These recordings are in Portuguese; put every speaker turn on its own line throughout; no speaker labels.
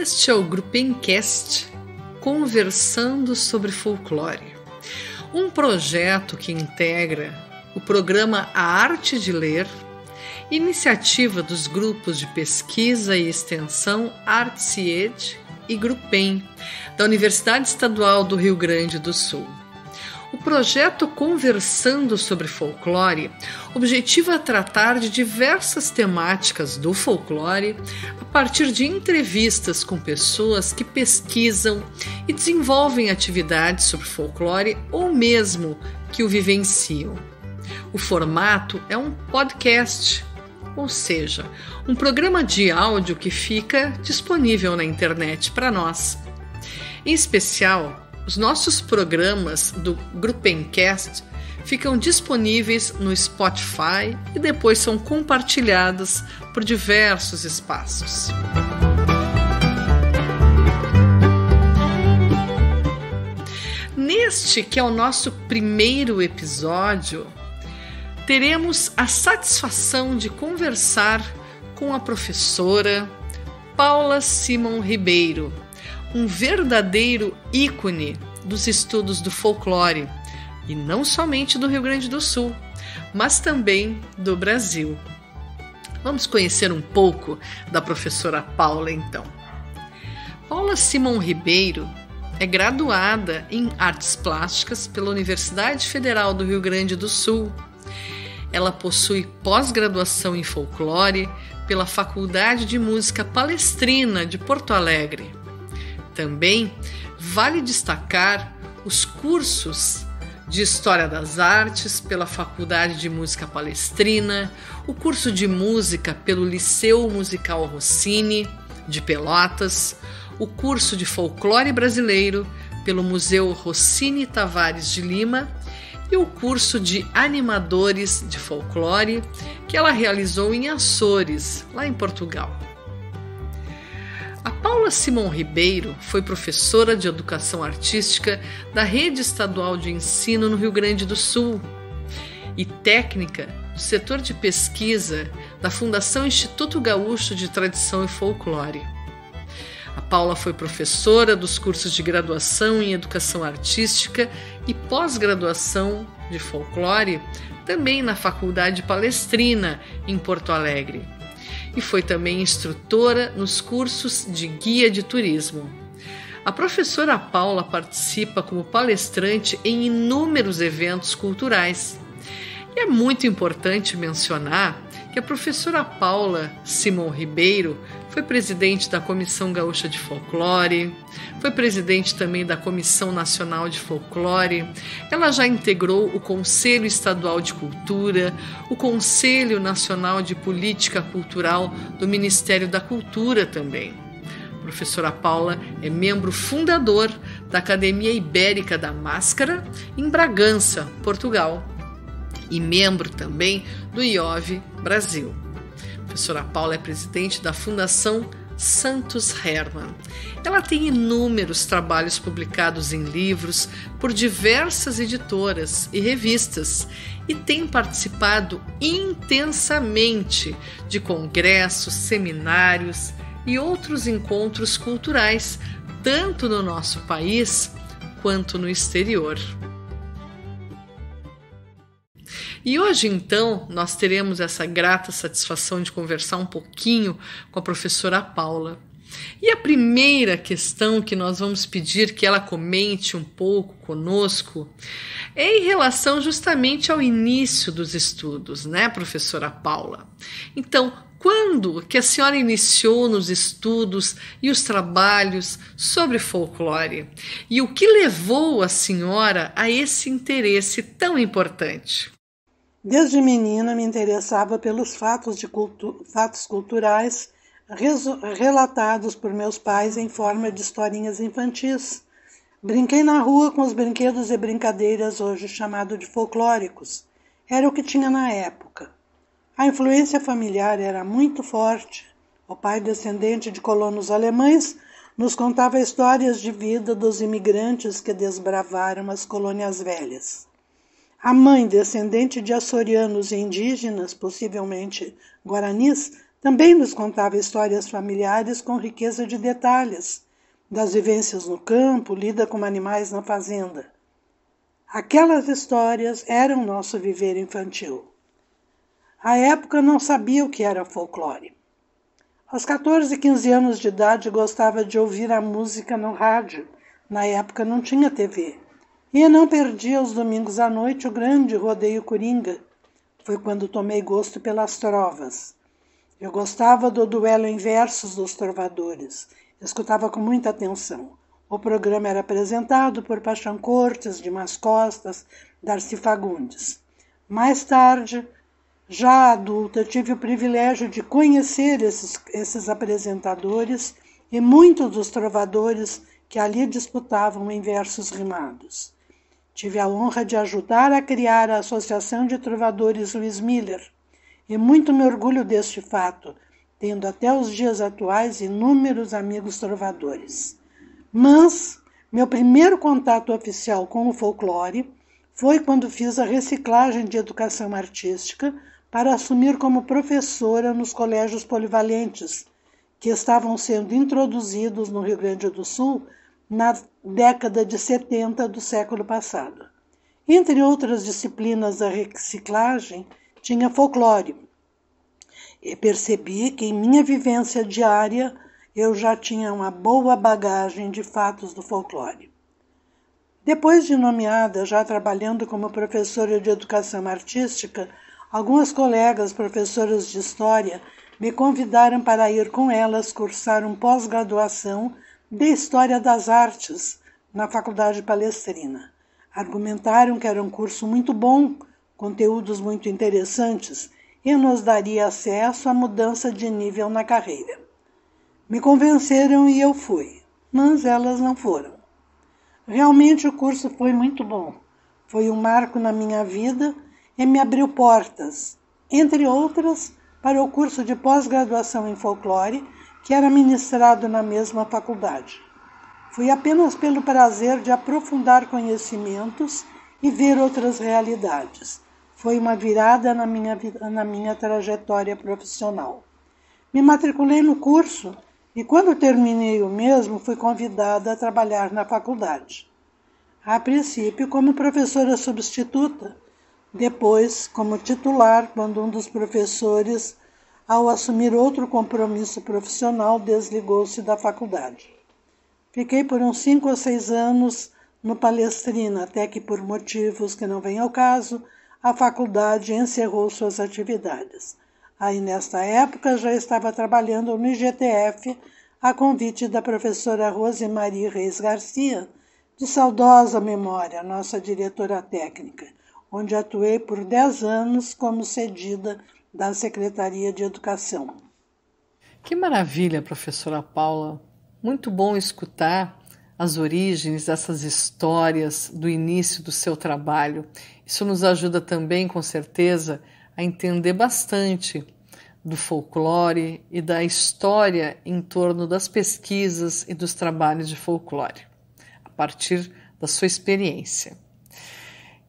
Este é o Grupencast, conversando sobre folclore, um projeto que integra o programa A Arte de Ler, iniciativa dos grupos de pesquisa e extensão Artsied e Grupem, da Universidade Estadual do Rio Grande do Sul. O projeto Conversando sobre Folclore objetiva tratar de diversas temáticas do folclore a partir de entrevistas com pessoas que pesquisam e desenvolvem atividades sobre folclore ou mesmo que o vivenciam. O formato é um podcast, ou seja, um programa de áudio que fica disponível na internet para nós. Em especial, os nossos programas do Grupencast ficam disponíveis no Spotify e depois são compartilhados por diversos espaços. Neste, que é o nosso primeiro episódio, teremos a satisfação de conversar com a professora Paula Simon Ribeiro, um verdadeiro ícone dos estudos do folclore, e não somente do Rio Grande do Sul, mas também do Brasil. Vamos conhecer um pouco da professora Paula, então. Paula Simon Ribeiro é graduada em Artes Plásticas pela Universidade Federal do Rio Grande do Sul. Ela possui pós-graduação em folclore pela Faculdade de Música Palestrina de Porto Alegre. Também vale destacar os cursos de História das Artes pela Faculdade de Música Palestrina, o curso de Música pelo Liceu Musical Rossini, de Pelotas, o curso de Folclore Brasileiro pelo Museu Rossini Tavares de Lima e o curso de Animadores de Folclore que ela realizou em Açores, lá em Portugal. A Paula Simon Ribeiro foi professora de Educação Artística da Rede Estadual de Ensino no Rio Grande do Sul e técnica do setor de pesquisa da Fundação Instituto Gaúcho de Tradição e Folclore. A Paula foi professora dos cursos de graduação em Educação Artística e pós-graduação de Folclore, também na Faculdade Palestrina, em Porto Alegre. E foi também instrutora nos cursos de guia de turismo. A professora Paula participa como palestrante em inúmeros eventos culturais. E é muito importante mencionar que a professora Paula Simon Ribeiro foi presidente da Comissão Gaúcha de Folclore, foi presidente também da Comissão Nacional de Folclore, ela já integrou o Conselho Estadual de Cultura, o Conselho Nacional de Política Cultural do Ministério da Cultura também. A professora Paula é membro fundador da Academia Ibérica da Máscara, em Bragança, Portugal, e membro também do IOV Brasil. A professora Paula é presidente da Fundação Santos Hermann. Ela tem inúmeros trabalhos publicados em livros por diversas editoras e revistas e tem participado intensamente de congressos, seminários e outros encontros culturais, tanto no nosso país quanto no exterior. E hoje, então, nós teremos essa grata satisfação de conversar um pouquinho com a professora Paula. E a primeira questão que nós vamos pedir que ela comente um pouco conosco é em relação justamente ao início dos estudos, né, professora Paula? Então, quando que a senhora iniciou nos estudos e os trabalhos sobre folclore? E o que levou a senhora a esse interesse tão importante?
Desde menina me interessava pelos fatos culturais relatados por meus pais em forma de historinhas infantis. Brinquei na rua com os brinquedos e brincadeiras hoje chamados de folclóricos. Era o que tinha na época. A influência familiar era muito forte. O pai, descendente de colonos alemães, nos contava histórias de vida dos imigrantes que desbravaram as colônias velhas. A mãe, descendente de açorianos e indígenas, possivelmente guaranis, Também nos contava histórias familiares com riqueza de detalhes, das vivências no campo, lida com animais na fazenda. Aquelas histórias eram nosso viver infantil. À época não sabia o que era folclore. Aos 14 e 15 anos de idade gostava de ouvir a música no rádio. Na época não tinha TV. E não perdia os domingos à noite o grande rodeio coringa. Foi quando tomei gosto pelas trovas. Eu gostava do duelo em versos dos trovadores. Escutava com muita atenção. O programa era apresentado por Paixão Cortes, Dimas Costas, Darcy Fagundes. Mais tarde, já adulta, tive o privilégio de conhecer esses apresentadores e muitos dos trovadores que ali disputavam em versos rimados. Tive a honra de ajudar a criar a Associação de Trovadores Luiz Miller, e muito me orgulho deste fato, tendo até os dias atuais inúmeros amigos trovadores. Mas meu primeiro contato oficial com o folclore foi quando fiz a reciclagem de educação artística para assumir como professora nos colégios polivalentes, que estavam sendo introduzidos no Rio Grande do Sul na década de 70 do século passado. Entre outras disciplinas da reciclagem, tinha folclore. E percebi que em minha vivência diária eu já tinha uma boa bagagem de fatos do folclore. Depois de nomeada, já trabalhando como professora de educação artística, algumas colegas professoras de história me convidaram para ir com elas cursar um pós-graduação de História das Artes na Faculdade Palestrina. Argumentaram que era um curso muito bom, conteúdos muito interessantes e nos daria acesso à mudança de nível na carreira. Me convenceram e eu fui, mas elas não foram. Realmente o curso foi muito bom. Foi um marco na minha vida e me abriu portas, entre outras, para o curso de pós-graduação em folclore, que era ministrado na mesma faculdade. Fui apenas pelo prazer de aprofundar conhecimentos e ver outras realidades. Foi uma virada na minha trajetória profissional. Me matriculei no curso e, quando terminei o mesmo, fui convidada a trabalhar na faculdade. A princípio, como professora substituta, depois, como titular, quando um dos professores, ao assumir outro compromisso profissional, desligou-se da faculdade. Fiquei por uns 5 ou 6 anos no Palestrina, até que, por motivos que não vêm ao caso, a faculdade encerrou suas atividades. Aí, nesta época, já estava trabalhando no IGTF, a convite da professora Rosemarie Reis Garcia, de saudosa memória, nossa diretora técnica, onde atuei por 10 anos como cedida da Secretaria de Educação.
Que maravilha, professora Paula. Muito bom escutar as origens dessas histórias do início do seu trabalho. Isso nos ajuda também, com certeza, a entender bastante do folclore e da história em torno das pesquisas e dos trabalhos de folclore, a partir da sua experiência.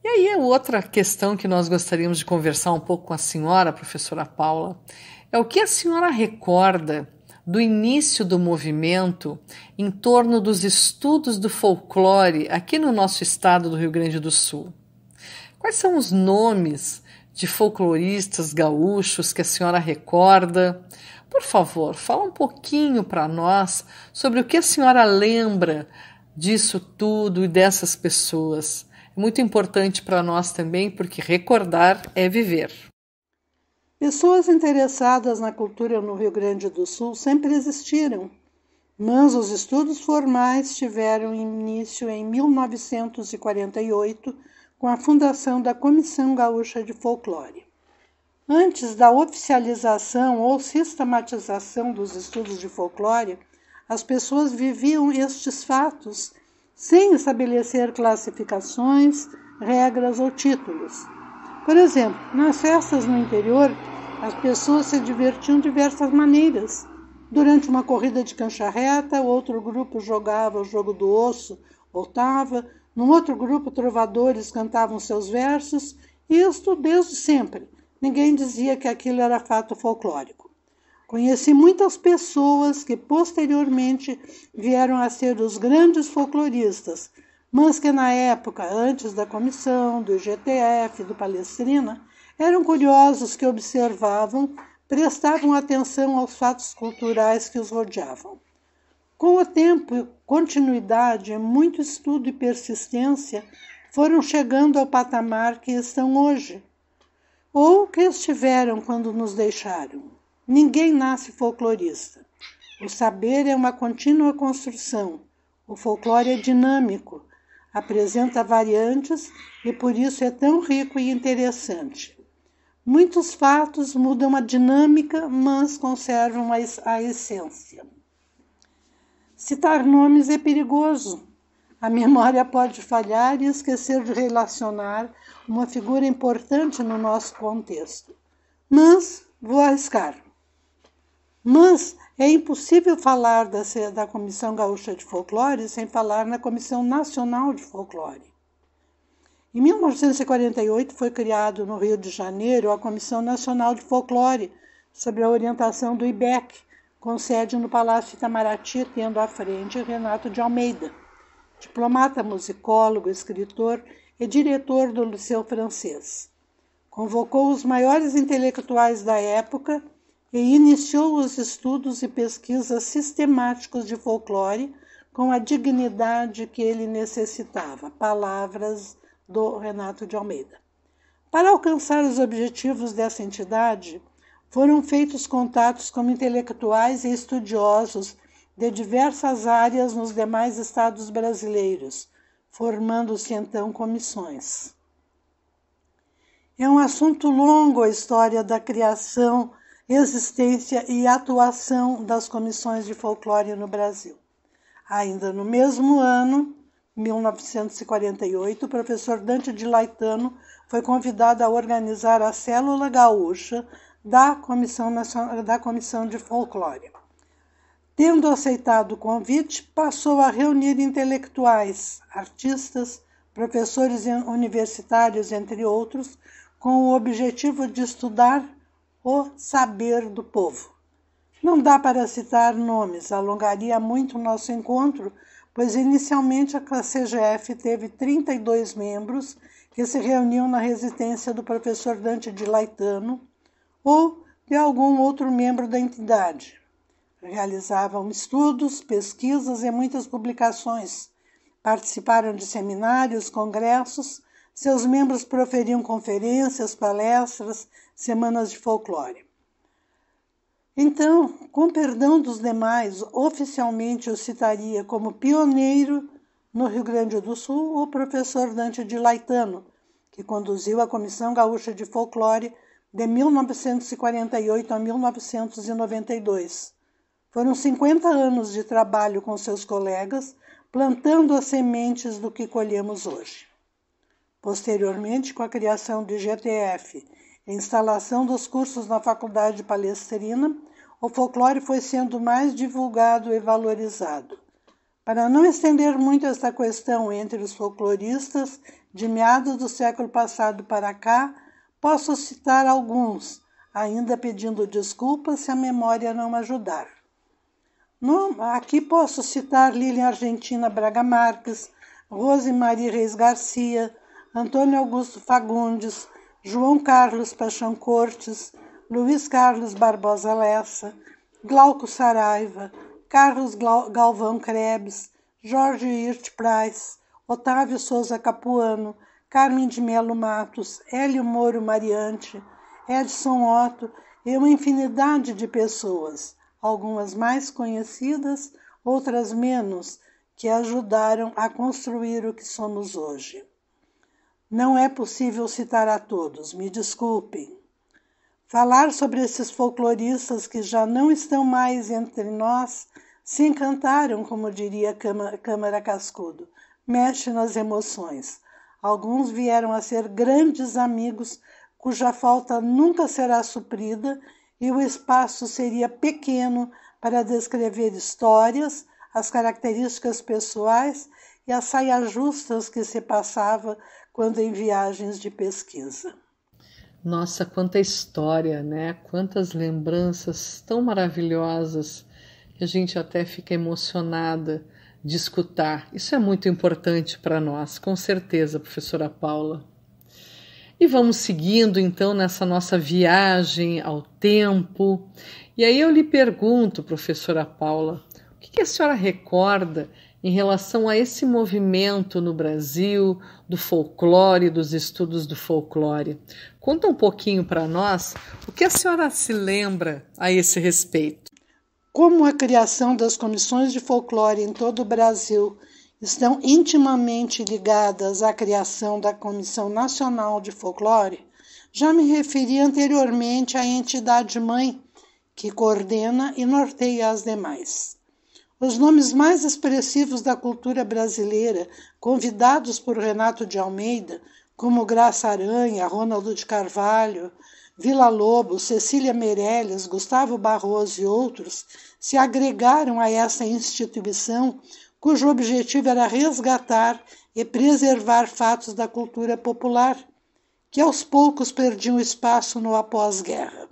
E aí, a outra questão que nós gostaríamos de conversar um pouco com a senhora, professora Paula, é o que a senhora recorda do início do movimento em torno dos estudos do folclore aqui no nosso estado do Rio Grande do Sul. Quais são os nomes de folcloristas gaúchos que a senhora recorda? Por favor, fala um pouquinho para nós sobre o que a senhora lembra disso tudo e dessas pessoas. É muito importante para nós também, porque recordar é viver.
Pessoas interessadas na cultura no Rio Grande do Sul sempre existiram, mas os estudos formais tiveram início em 1948, com a fundação da Comissão Gaúcha de Folclore. Antes da oficialização ou sistematização dos estudos de folclore, as pessoas viviam estes fatos sem estabelecer classificações, regras ou títulos. Por exemplo, nas festas no interior, as pessoas se divertiam de diversas maneiras. Durante uma corrida de cancha reta, outro grupo jogava o jogo do osso, voltava. Num outro grupo, trovadores cantavam seus versos, e isto desde sempre. Ninguém dizia que aquilo era fato folclórico. Conheci muitas pessoas que posteriormente vieram a ser os grandes folcloristas, mas que na época, antes da comissão, do IGTF, do Palestrina, eram curiosos que observavam, prestavam atenção aos fatos culturais que os rodeavam. Com o tempo, continuidade, muito estudo e persistência foram chegando ao patamar que estão hoje, ou que estiveram quando nos deixaram. Ninguém nasce folclorista. O saber é uma contínua construção. O folclore é dinâmico, apresenta variantes e por isso é tão rico e interessante. Muitos fatos mudam a dinâmica, mas conservam a essência. Citar nomes é perigoso. A memória pode falhar e esquecer de relacionar uma figura importante no nosso contexto. Mas vou arriscar. Mas é impossível falar da Comissão Gaúcha de Folclore sem falar na Comissão Nacional de Folclore. Em 1948 foi criado no Rio de Janeiro a Comissão Nacional de Folclore, sob a orientação do IBEC, com sede no Palácio Itamaraty, tendo à frente Renato de Almeida, diplomata, musicólogo, escritor e diretor do Liceu Francês. Convocou os maiores intelectuais da época e iniciou os estudos e pesquisas sistemáticos de folclore com a dignidade que ele necessitava. Palavras do Renato de Almeida. Para alcançar os objetivos dessa entidade, foram feitos contatos com intelectuais e estudiosos de diversas áreas nos demais estados brasileiros, formando-se então comissões. É um assunto longo a história da criação, existência e atuação das comissões de folclore no Brasil. Ainda no mesmo ano, 1948, o professor Dante de Laetano foi convidado a organizar a Célula Gaúcha da Comissão de Folclore. Tendo aceitado o convite, passou a reunir intelectuais, artistas, professores universitários, entre outros, com o objetivo de estudar o saber do povo. Não dá para citar nomes, alongaria muito o nosso encontro, pois inicialmente a CGF teve 32 membros que se reuniam na residência do professor Dante de Laetano ou de algum outro membro da entidade. Realizavam estudos, pesquisas e muitas publicações. Participaram de seminários, congressos, seus membros proferiam conferências, palestras, semanas de folclore. Então, com perdão dos demais, oficialmente eu citaria como pioneiro no Rio Grande do Sul o professor Dante de Laetano, que conduziu a Comissão Gaúcha de Folclore de 1948 a 1992. Foram 50 anos de trabalho com seus colegas, plantando as sementes do que colhemos hoje. Posteriormente, com a criação do IGTF e a instalação dos cursos na Faculdade Palestrina, o folclore foi sendo mais divulgado e valorizado. Para não estender muito esta questão entre os folcloristas, de meados do século passado para cá, posso citar alguns, ainda pedindo desculpas se a memória não ajudar. Aqui posso citar Lilian Argentina Braga Marques, Rose Marie Reis Garcia, Antônio Augusto Fagundes, João Carlos Paixão Cortes, Luiz Carlos Barbosa Lessa, Glauco Saraiva, Carlos Galvão Krebs, Jorge Hirt Price, Otávio Souza Capuano, Carmen de Melo Matos, Hélio Moro Mariante, Edson Otto e uma infinidade de pessoas, algumas mais conhecidas, outras menos, que ajudaram a construir o que somos hoje. Não é possível citar a todos, me desculpem. Falar sobre esses folcloristas que já não estão mais entre nós, se encantaram, como diria Câmara Cascudo, mexe nas emoções. Alguns vieram a ser grandes amigos, cuja falta nunca será suprida e o espaço seria pequeno para descrever histórias, as características pessoais e as saias justas que se passava quando em viagens de pesquisa.
Nossa, quanta história, né? Quantas lembranças tão maravilhosas que a gente até fica emocionada de escutar. Isso é muito importante para nós, com certeza, professora Paula. E vamos seguindo então nessa nossa viagem ao tempo. E aí eu lhe pergunto, professora Paula, o que a senhora recorda em relação a esse movimento no Brasil do folclore, dos estudos do folclore? Conta um pouquinho para nós o que a senhora se lembra a esse respeito.
Como a criação das comissões de folclore em todo o Brasil estão intimamente ligadas à criação da Comissão Nacional de Folclore, já me referi anteriormente à entidade-mãe que coordena e norteia as demais. Os nomes mais expressivos da cultura brasileira, convidados por Renato de Almeida, como Graça Aranha, Ronaldo de Carvalho, Villa-Lobos, Cecília Meirelles, Gustavo Barroso e outros, se agregaram a essa instituição cujo objetivo era resgatar e preservar fatos da cultura popular, que aos poucos perdiam espaço no após-guerra.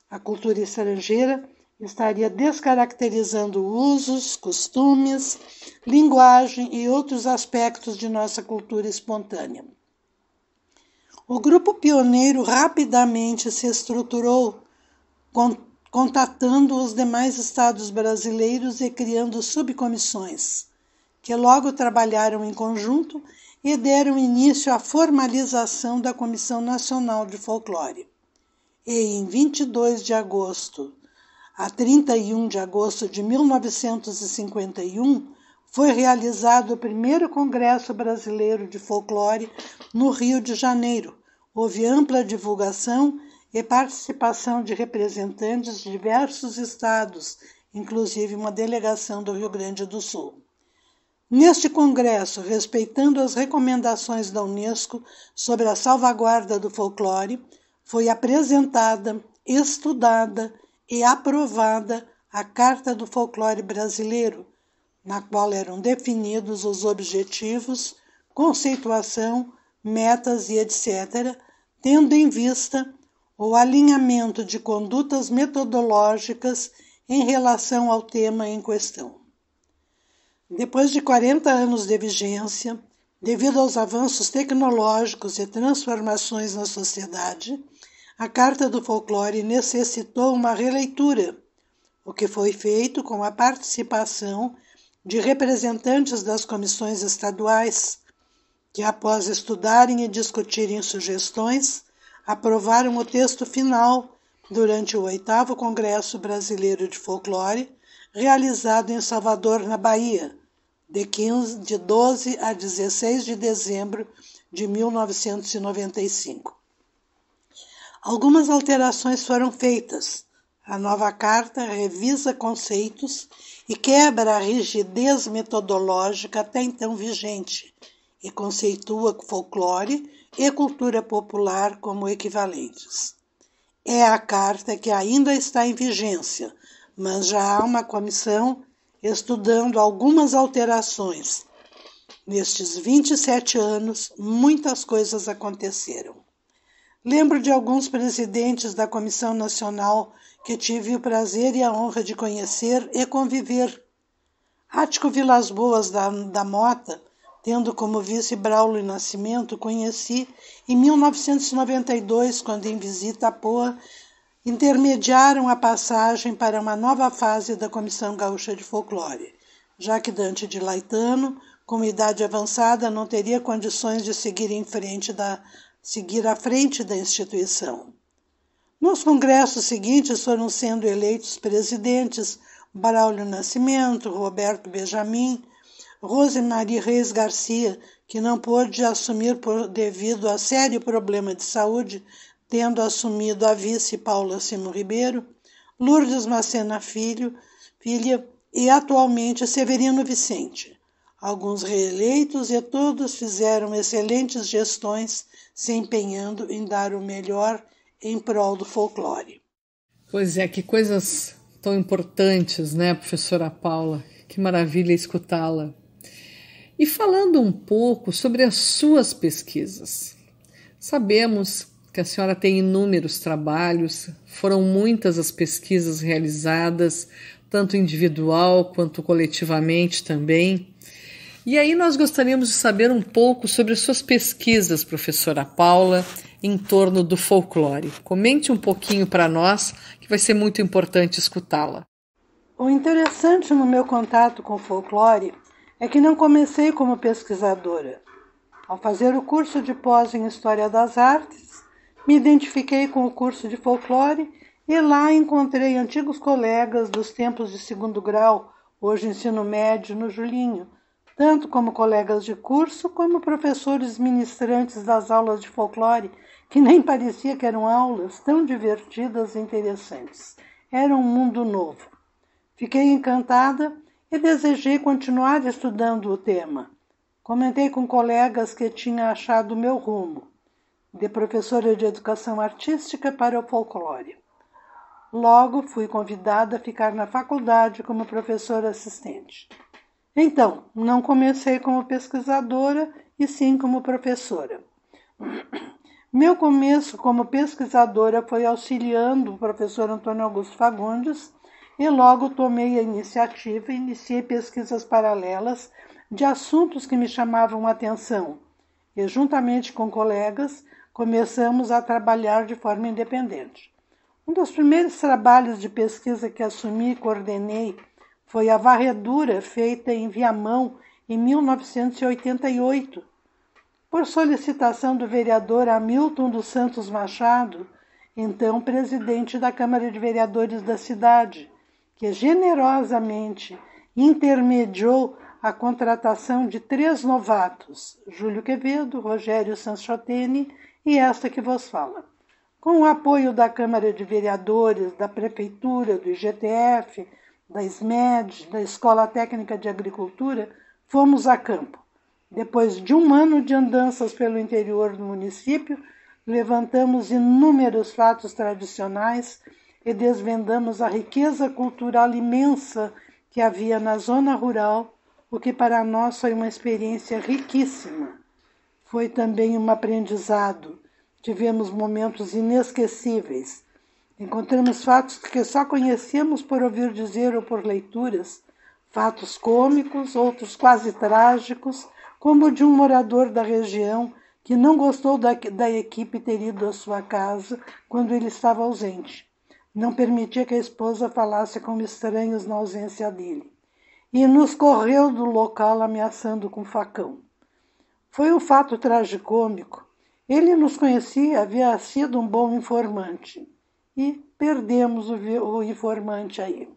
A cultura estrangeira estaria descaracterizando usos, costumes, linguagem e outros aspectos de nossa cultura espontânea. O grupo pioneiro rapidamente se estruturou, contatando os demais estados brasileiros e criando subcomissões, que logo trabalharam em conjunto e deram início à formalização da Comissão Nacional de Folclore. E em 22 de agosto a 31 de agosto de 1951, foi realizado o primeiro Congresso Brasileiro de Folclore no Rio de Janeiro. Houve ampla divulgação e participação de representantes de diversos estados, inclusive uma delegação do Rio Grande do Sul. Neste congresso, respeitando as recomendações da Unesco sobre a salvaguarda do folclore, foi apresentada, estudada e aprovada a Carta do Folclore Brasileiro, na qual eram definidos os objetivos, conceituação, metas e etc., tendo em vista o alinhamento de condutas metodológicas em relação ao tema em questão. Depois de 40 anos de vigência, devido aos avanços tecnológicos e transformações na sociedade, a Carta do Folclore necessitou uma releitura, o que foi feito com a participação de representantes das comissões estaduais, que, após estudarem e discutirem sugestões, aprovaram o texto final durante o 8º Congresso Brasileiro de Folclore, realizado em Salvador, na Bahia, de 12 a 16 de dezembro de 1995. Algumas alterações foram feitas. A nova carta revisa conceitos e quebra a rigidez metodológica até então vigente e conceitua folclore e cultura popular como equivalentes. É a carta que ainda está em vigência, mas já há uma comissão estudando algumas alterações. Nestes 27 anos, muitas coisas aconteceram. Lembro de alguns presidentes da Comissão Nacional que tive o prazer e a honra de conhecer e conviver. Ático Vilas Boas da Mota, tendo como vice Braulio Nascimento, conheci em 1992, quando em visita a Poa, intermediaram a passagem para uma nova fase da Comissão Gaúcha de Folclore, já que Dante de Laetano, com idade avançada, não teria condições de seguir à frente da instituição. Nos congressos seguintes foram sendo eleitos presidentes Braulio Nascimento, Roberto Benjamin, Rosemarie Reis Garcia, que não pôde assumir devido a sério problema de saúde, tendo assumido a vice Paula Simão Ribeiro, Lourdes Macena filha e atualmente Severino Vicente. Alguns reeleitos e todos fizeram excelentes gestões, se empenhando em dar o melhor em prol do folclore.
Pois é, que coisas tão importantes, né, professora Paula? Que maravilha escutá-la. E falando um pouco sobre as suas pesquisas. Sabemos que a senhora tem inúmeros trabalhos, foram muitas as pesquisas realizadas, tanto individual quanto coletivamente também. E aí nós gostaríamos de saber um pouco sobre as suas pesquisas, professora Paula, em torno do folclore. Comente um pouquinho para nós, que vai ser muito importante escutá-la.
O interessante no meu contato com o folclore é que não comecei como pesquisadora. Ao fazer o curso de pós em História das Artes, me identifiquei com o curso de folclore e lá encontrei antigos colegas dos tempos de segundo grau, hoje ensino médio, no Julinho, tanto como colegas de curso como professores ministrantes das aulas de folclore, que nem parecia que eram aulas tão divertidas e interessantes. Era um mundo novo. Fiquei encantada e desejei continuar estudando o tema. Comentei com colegas que tinha achado o meu rumo, de professora de educação artística para o folclore. Logo fui convidada a ficar na faculdade como professora assistente. Então, não comecei como pesquisadora, e sim como professora. Meu começo como pesquisadora foi auxiliando o professor Antônio Augusto Fagundes e logo tomei a iniciativa e iniciei pesquisas paralelas de assuntos que me chamavam a atenção. E, juntamente com colegas, começamos a trabalhar de forma independente. Um dos primeiros trabalhos de pesquisa que assumi e coordenei foi a varredura feita em Viamão em 1988, por solicitação do vereador Hamilton dos Santos Machado, então presidente da Câmara de Vereadores da cidade, que generosamente intermediou a contratação de 3 novatos, Júlio Quevedo, Rogério Sanchotene e esta que vos fala. Com o apoio da Câmara de Vereadores, da Prefeitura, do IGTF, da SMED, da Escola Técnica de Agricultura, fomos a campo. Depois de 1 ano de andanças pelo interior do município, levantamos inúmeros fatos tradicionais e desvendamos a riqueza cultural imensa que havia na zona rural, o que para nós foi uma experiência riquíssima. Foi também um aprendizado. Tivemos momentos inesquecíveis. Encontramos fatos que só conhecíamos por ouvir dizer ou por leituras, fatos cômicos, outros quase trágicos, como o de um morador da região que não gostou da equipe ter ido à sua casa quando ele estava ausente. Não permitia que a esposa falasse com estranhos na ausência dele. E nos correu do local ameaçando com facão. Foi um fato tragicômico. Ele nos conhecia, havia sido um bom informante. E perdemos o informante aí.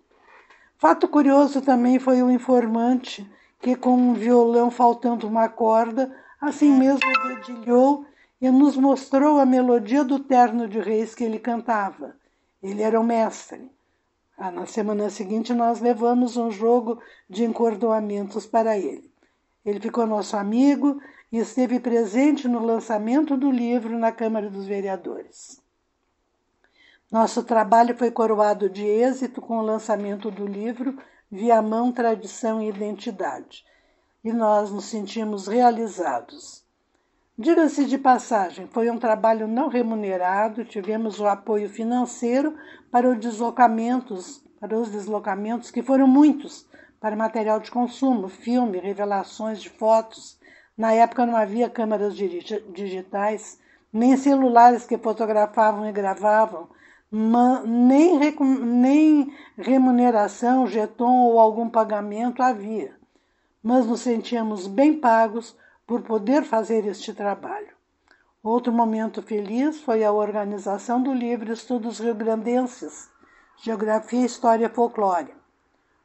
Fato curioso também foi o informante que, com um violão faltando uma corda, assim mesmo dedilhou e nos mostrou a melodia do terno de reis que ele cantava. Ele era o mestre. Na semana seguinte, nós levamos um jogo de encordoamentos para ele. Ele ficou nosso amigo e esteve presente no lançamento do livro na Câmara dos Vereadores. Nosso trabalho foi coroado de êxito com o lançamento do livro Viamão, Tradição e Identidade. E nós nos sentimos realizados. Diga-se de passagem, foi um trabalho não remunerado, tivemos o apoio financeiro para os deslocamentos, que foram muitos, para material de consumo, filme, revelações de fotos. Na época não havia câmeras digitais, nem celulares que fotografavam e gravavam, nem remuneração, jeton ou algum pagamento havia. Mas nos sentíamos bem pagos por poder fazer este trabalho. Outro momento feliz foi a organização do livro Estudos Rio-Grandenses, Geografia, História e Folclore.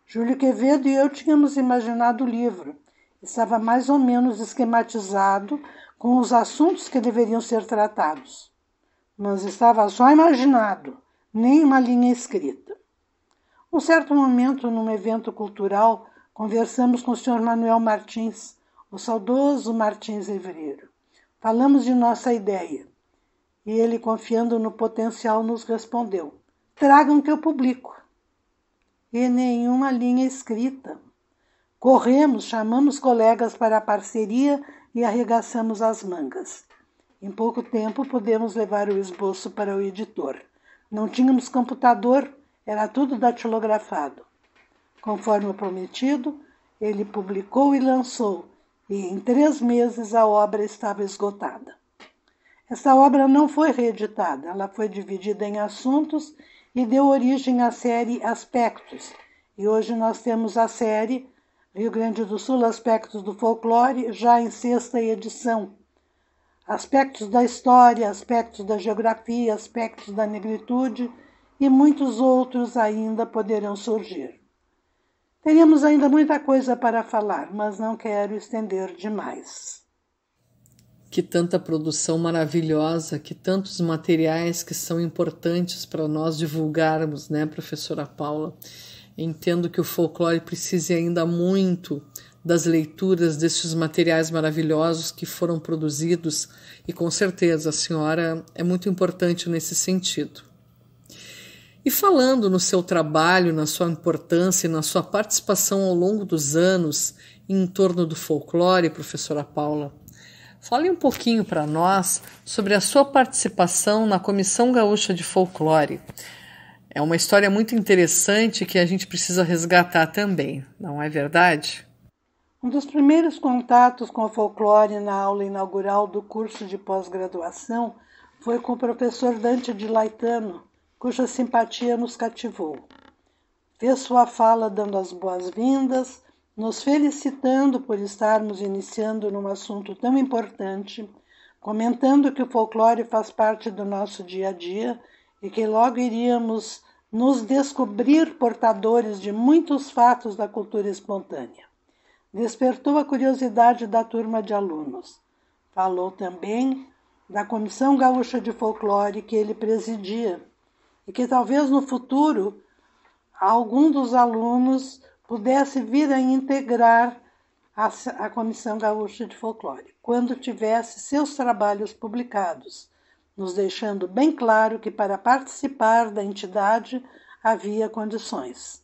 Júlio Quevedo e eu tínhamos imaginado o livro. Estava mais ou menos esquematizado com os assuntos que deveriam ser tratados. Mas estava só imaginado, nem uma linha escrita. Um certo momento, num evento cultural, conversamos com o Sr. Manuel Martins, o saudoso Martins Evreiro. Falamos de nossa ideia. E ele, confiando no potencial, nos respondeu: tragam que eu publico. E nenhuma linha escrita. Corremos, chamamos colegas para a parceria e arregaçamos as mangas. Em pouco tempo pudemos levar o esboço para o editor. Não tínhamos computador, era tudo datilografado. Conforme o prometido, ele publicou e lançou, e em 3 meses a obra estava esgotada. Essa obra não foi reeditada, ela foi dividida em assuntos e deu origem à série Aspectos. E hoje nós temos a série Rio Grande do Sul, Aspectos do Folclore, já em 6ª edição. Aspectos da história, aspectos da geografia, aspectos da negritude e muitos outros ainda poderão surgir. Teríamos ainda muita coisa para falar, mas não quero estender demais.
Que tanta produção maravilhosa, que tantos materiais que são importantes para nós divulgarmos, né, professora Paula? Entendo que o folclore precise ainda muito das leituras destes materiais maravilhosos que foram produzidos e com certeza a senhora é muito importante nesse sentido. E falando no seu trabalho, na sua importância e na sua participação ao longo dos anos em torno do folclore, professora Paula, fale um pouquinho para nós sobre a sua participação na Comissão Gaúcha de Folclore. É uma história muito interessante que a gente precisa resgatar também, não é verdade?
Um dos primeiros contatos com o folclore na aula inaugural do curso de pós-graduação foi com o professor Dante de Laetano, cuja simpatia nos cativou. Fez sua fala dando as boas-vindas, nos felicitando por estarmos iniciando num assunto tão importante, comentando que o folclore faz parte do nosso dia a dia e que logo iríamos nos descobrir portadores de muitos fatos da cultura espontânea. Despertou a curiosidade da turma de alunos. Falou também da Comissão Gaúcha de Folclore que ele presidia e que talvez no futuro algum dos alunos pudesse vir a integrar a Comissão Gaúcha de Folclore, quando tivesse seus trabalhos publicados, nos deixando bem claro que para participar da entidade havia condições.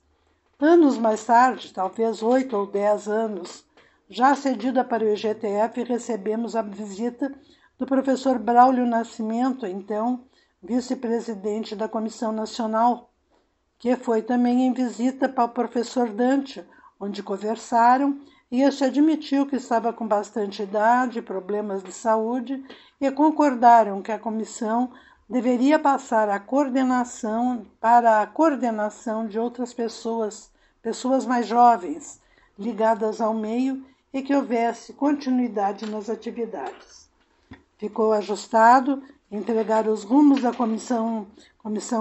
Anos mais tarde, talvez 8 ou 10 anos, já cedida para o IGTF, recebemos a visita do professor Braulio Nascimento, então vice-presidente da Comissão Nacional, que foi também em visita para o professor Dante, onde conversaram e este admitiu que estava com bastante idade, problemas de saúde, e concordaram que a comissão deveria passar para a coordenação de outras pessoas mais jovens, ligadas ao meio, e que houvesse continuidade nas atividades. Ficou ajustado entregar os rumos da Comissão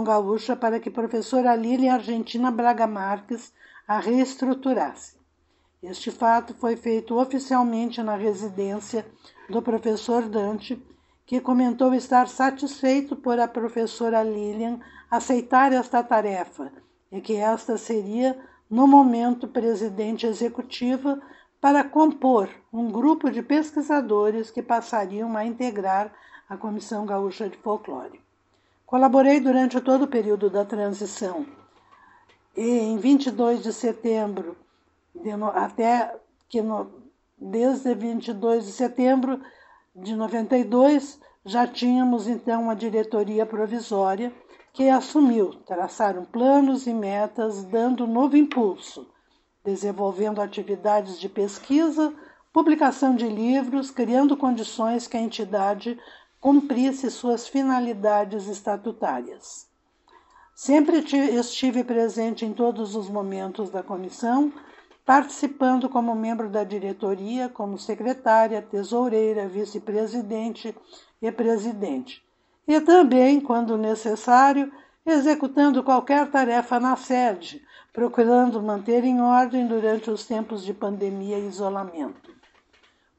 Gaúcha para que a professora Lília Argentina Braga Marques a reestruturasse. Este fato foi feito oficialmente na residência do professor Dante, que comentou estar satisfeito por a professora Lilian aceitar esta tarefa e que esta seria, no momento, presidente executiva para compor um grupo de pesquisadores que passariam a integrar a Comissão Gaúcha de Folclore. Colaborei durante todo o período da transição e em 22 de setembro, desde 22 de setembro de 92, já tínhamos então uma diretoria provisória que assumiu, traçaram planos e metas, dando novo impulso, desenvolvendo atividades de pesquisa, publicação de livros, criando condições que a entidade cumprisse suas finalidades estatutárias. Sempre estive presente em todos os momentos da comissão, participando como membro da diretoria, como secretária, tesoureira, vice-presidente e presidente. E também, quando necessário, executando qualquer tarefa na sede, procurando manter em ordem durante os tempos de pandemia e isolamento.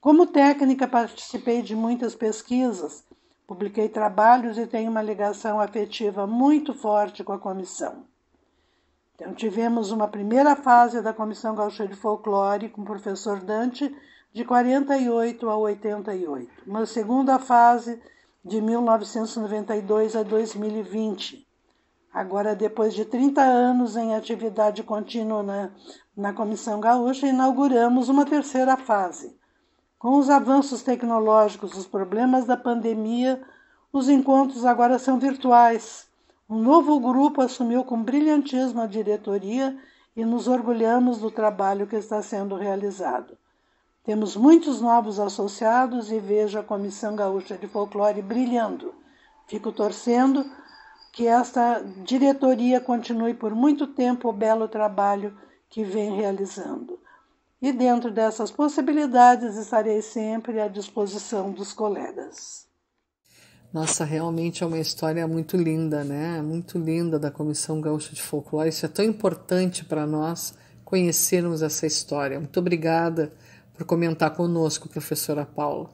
Como técnica, participei de muitas pesquisas, publiquei trabalhos e tenho uma ligação afetiva muito forte com a comissão. Então, tivemos uma primeira fase da Comissão Gaúcha de Folclore com o professor Dante, de 48 a 88. Uma segunda fase, de 1992 a 2020. Agora, depois de 30 anos em atividade contínua na Comissão Gaúcha, inauguramos uma terceira fase, Com os avanços tecnológicos, os problemas da pandemia, os encontros agora são virtuais. Um novo grupo assumiu com brilhantismo a diretoria e nos orgulhamos do trabalho que está sendo realizado. Temos muitos novos associados e vejo a Comissão Gaúcha de Folclore brilhando. Fico torcendo que esta diretoria continue por muito tempo o belo trabalho que vem realizando. E dentro dessas possibilidades estarei sempre à disposição dos colegas.
Nossa, realmente é uma história muito linda, né? Muito linda da Comissão Gaúcha de Folclore. Isso é tão importante para nós conhecermos essa história. Muito obrigada por comentar conosco, professora Paula.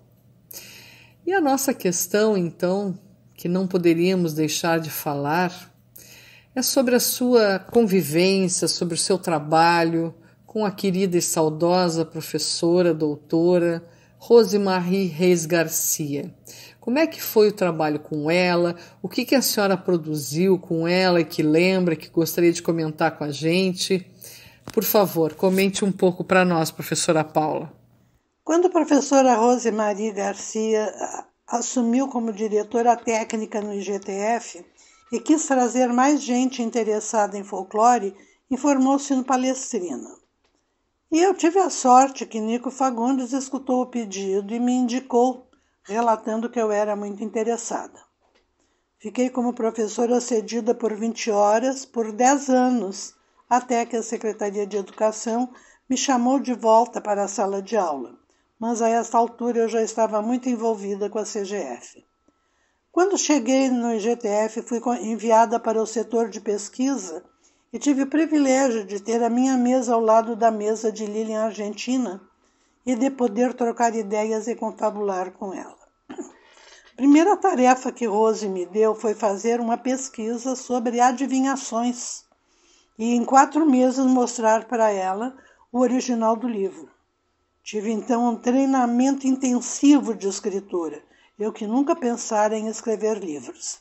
E a nossa questão, então, que não poderíamos deixar de falar, é sobre a sua convivência, sobre o seu trabalho com a querida e saudosa professora, doutora Rosemarie Reis Garcia. Como é que foi o trabalho com ela? O que a senhora produziu com ela e que lembra, que gostaria de comentar com a gente? Por favor, comente um pouco para nós, professora Paula.
Quando a professora Rosemarie Garcia assumiu como diretora técnica no IGTF e quis trazer mais gente interessada em folclore, informou-se no Palestrina. E eu tive a sorte que Nico Fagundes escutou o pedido e me indicou, relatando que eu era muito interessada. Fiquei como professora cedida por 20 horas, por 10 anos, até que a Secretaria de Educação me chamou de volta para a sala de aula, mas a esta altura eu já estava muito envolvida com a CGF. Quando cheguei no IGTF, fui enviada para o setor de pesquisa e tive o privilégio de ter a minha mesa ao lado da mesa de Lilian Argentina e de poder trocar ideias e confabular com ela. A primeira tarefa que Rose me deu foi fazer uma pesquisa sobre adivinhações e em 4 meses mostrar para ela o original do livro. Tive então um treinamento intensivo de escritura, eu que nunca pensara em escrever livros.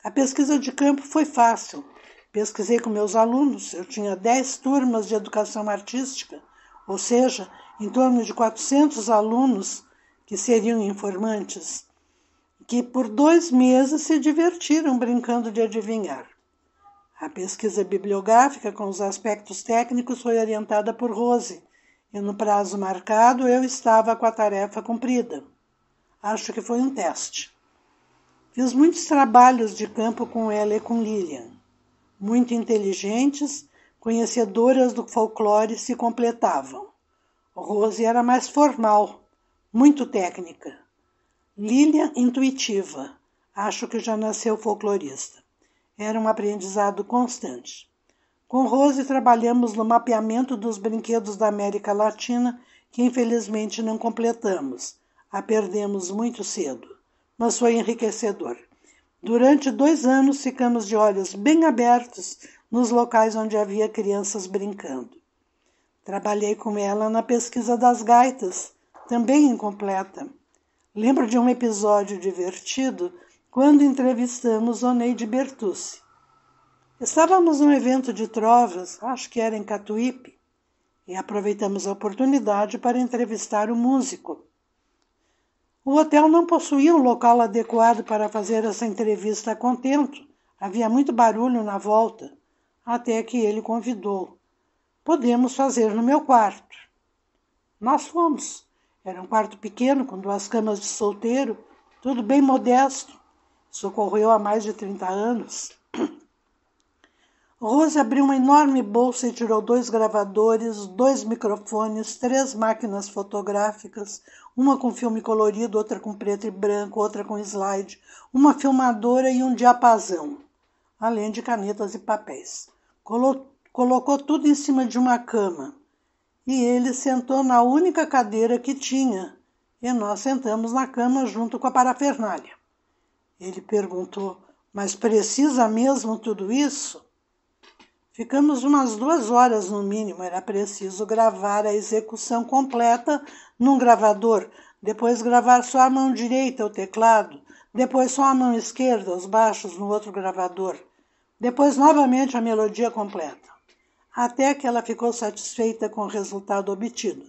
A pesquisa de campo foi fácil. Pesquisei com meus alunos, eu tinha 10 turmas de educação artística, ou seja, em torno de 400 alunos que seriam informantes, que por 2 meses se divertiram brincando de adivinhar. A pesquisa bibliográfica com os aspectos técnicos foi orientada por Rose, e no prazo marcado eu estava com a tarefa cumprida. Acho que foi um teste. Fiz muitos trabalhos de campo com ela e com Lilian. Muito inteligentes, conhecedoras do folclore se completavam. Rose era mais formal, muito técnica. Lilian intuitiva, acho que já nasceu folclorista. Era um aprendizado constante. Com Rose trabalhamos no mapeamento dos brinquedos da América Latina, que infelizmente não completamos. A perdemos muito cedo, mas foi enriquecedor. Durante 2 anos ficamos de olhos bem abertos nos locais onde havia crianças brincando. Trabalhei com ela na pesquisa das gaitas, também incompleta. Lembro de um episódio divertido quando entrevistamos Oneide Bertucci. Estávamos num evento de trovas, acho que era em Catuípe, e aproveitamos a oportunidade para entrevistar o músico. O hotel não possuía um local adequado para fazer essa entrevista a contento. Havia muito barulho na volta, até que ele convidou. Podemos fazer no meu quarto. Nós fomos. Era um quarto pequeno, com 2 camas de solteiro, tudo bem modesto. Isso ocorreu há mais de 30 anos. Rose abriu uma enorme bolsa e tirou 2 gravadores, 2 microfones, 3 máquinas fotográficas, uma com filme colorido, outra com preto e branco, outra com slide, uma filmadora e um diapasão, além de canetas e papéis. Colocou tudo em cima de uma cama e ele sentou na única cadeira que tinha e nós sentamos na cama junto com a parafernália. Ele perguntou, mas precisa mesmo tudo isso? Ficamos umas 2 horas no mínimo, era preciso gravar a execução completa num gravador, depois gravar só a mão direita, o teclado, depois só a mão esquerda, os baixos no outro gravador, depois novamente a melodia completa, até que ela ficou satisfeita com o resultado obtido.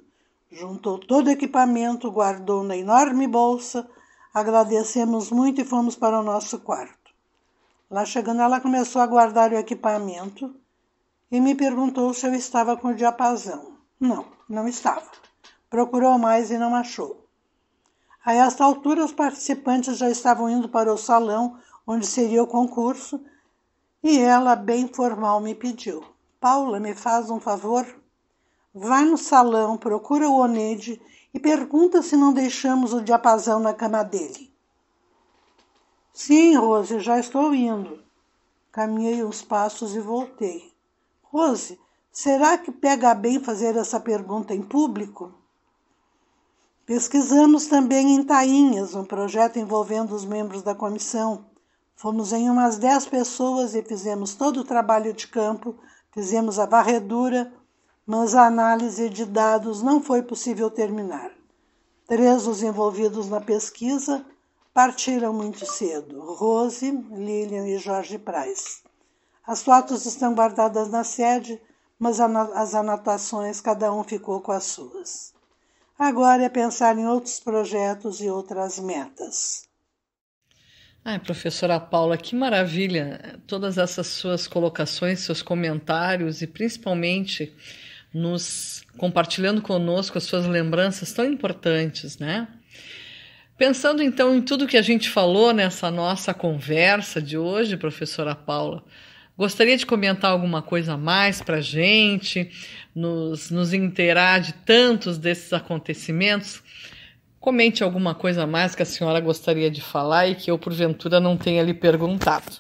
Juntou todo o equipamento, guardou na enorme bolsa, agradecemos muito e fomos para o nosso quarto. Lá chegando, ela começou a guardar o equipamento e me perguntou se eu estava com o diapasão. Não estava. Procurou mais e não achou. A esta altura, os participantes já estavam indo para o salão onde seria o concurso e ela, bem formal, me pediu: Paula, me faz um favor? Vai no salão, procura o Oneide e pergunta se não deixamos o diapasão na cama dele. Sim, Rose, já estou indo. Caminhei uns passos e voltei. Rose, será que pega bem fazer essa pergunta em público? Pesquisamos também em Tainhas, um projeto envolvendo os membros da comissão. Fomos em umas 10 pessoas e fizemos todo o trabalho de campo, fizemos a varredura, mas a análise de dados não foi possível terminar. 3 dos envolvidos na pesquisa partiram muito cedo: Rose, Lilian e Jorge Praz. As fotos estão guardadas na sede, mas as anotações cada um ficou com as suas. Agora é pensar em outros projetos e outras metas.
Ai, professora Paula, que maravilha! Todas essas suas colocações, seus comentários e principalmente nos compartilhando conosco as suas lembranças tão importantes, né? Pensando então em tudo que a gente falou nessa nossa conversa de hoje, professora Paula, gostaria de comentar alguma coisa a mais para a gente, nos inteirar de tantos desses acontecimentos? Comente alguma coisa a mais que a senhora gostaria de falar e que eu, porventura, não tenha lhe perguntado.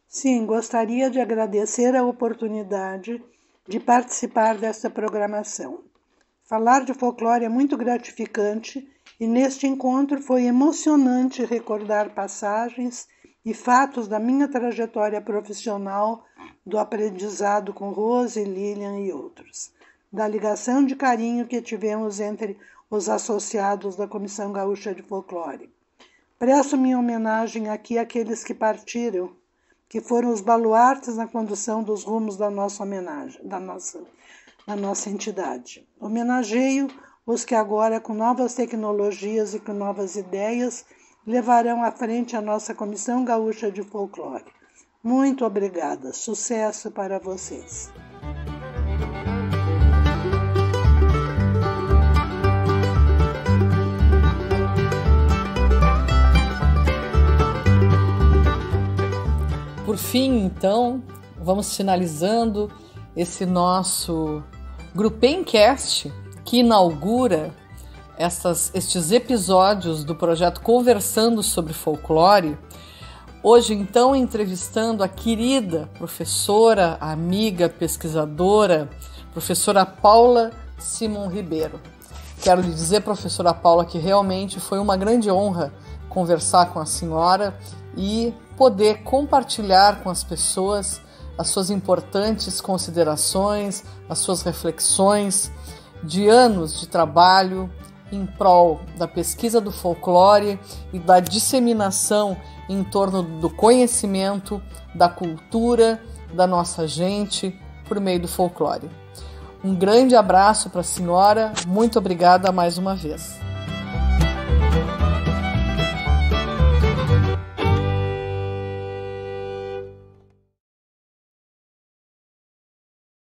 Sim, gostaria de agradecer a oportunidade de participar desta programação. Falar de folclore é muito gratificante e neste encontro foi emocionante recordar passagens e fatos da minha trajetória profissional, do aprendizado com Rose, Lilian e outros, da ligação de carinho que tivemos entre os associados da Comissão Gaúcha de Folclore. Presto minha homenagem aqui àqueles que partiram, que foram os baluartes na condução dos rumos da nossa homenagem, da nossa entidade. Homenageio os que agora, com novas tecnologias e com novas ideias, levarão à frente a nossa Comissão Gaúcha de Folclore. Muito obrigada. Sucesso para vocês.
Por fim, então, vamos finalizando esse nosso Grupemcast que inaugura estes episódios do projeto Conversando sobre Folclore. Hoje, então, entrevistando a querida professora, amiga, pesquisadora, professora Paula Simon Ribeiro. Quero lhe dizer, professora Paula, que realmente foi uma grande honra conversar com a senhora e poder compartilhar com as pessoas as suas importantes considerações, as suas reflexões de anos de trabalho em prol da pesquisa do folclore e da disseminação em torno do conhecimento, da cultura da nossa gente por meio do folclore. Um grande abraço para a senhora, muito obrigada mais uma vez.